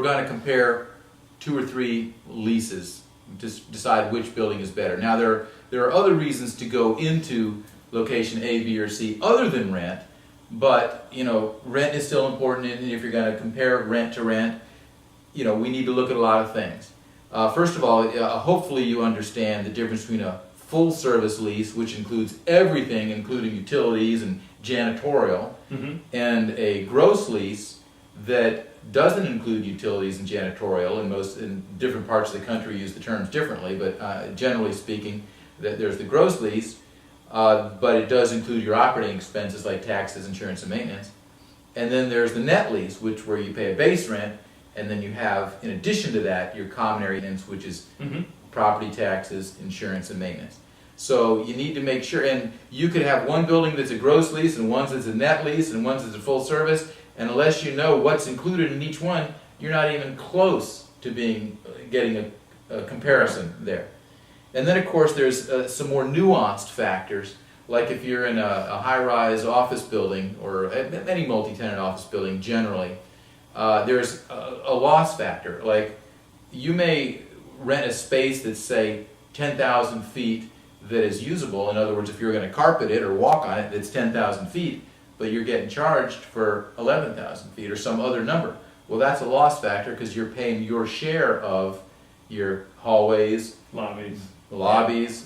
going to compare 2 or 3 leases to decide which building is better. Now there are other reasons to go into location A, B, or C other than rent, but rent is still important, and if you're going to compare rent to rent, we need to look at a lot of things. First of all, hopefully you understand the difference between a full service lease, which includes everything, including utilities and janitorial, and a gross lease that doesn't include utilities and janitorial. In different parts of the country use the terms differently, but generally speaking, there's the gross lease, but it does include your operating expenses like taxes, insurance, and maintenance. And then there's the net lease, where you pay a base rent, and then you have, in addition to that, your common area maintenance, which is property taxes, insurance, and maintenance. So you need to make sure, and you could have one building that's a gross lease, and one that's a net lease, and one that's a full service, and unless you know what's included in each one, you're not even close to getting a comparison there. And then, of course, there's some more nuanced factors, like if you're in a high-rise office building, or any multi-tenant office building generally, there's a loss factor. Like, you may rent a space that's, say, 10,000 feet that is usable. In other words, if you're going to carpet it or walk on it, it's 10,000 feet, but you're getting charged for 11,000 feet or some other number. Well, that's a loss factor because you're paying your share of your hallways, lobbies,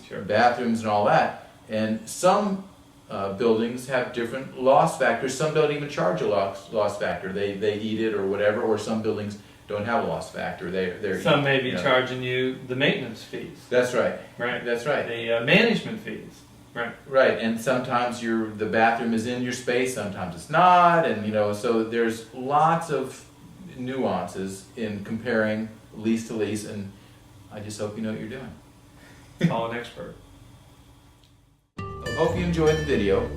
Sure. bathrooms, and all that. And some buildings have different loss factors. Some don't even charge a loss factor. They eat it or whatever. Or some buildings don't have a loss factor. Some may be charging you the maintenance fees. That's right. Right. That's right. The management fees. Right. Right. And sometimes the bathroom is in your space. Sometimes it's not. And so there's lots of nuances in comparing lease to lease. And I just hope you know what you're doing. Call an expert. I hope you enjoyed the video.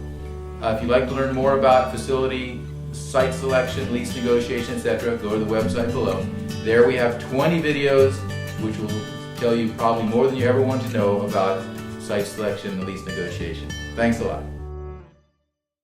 If you'd like to learn more about facility, site selection, lease negotiation, etc., go to the website below. There we have 20 videos which will tell you probably more than you ever want to know about site selection and lease negotiation. Thanks a lot.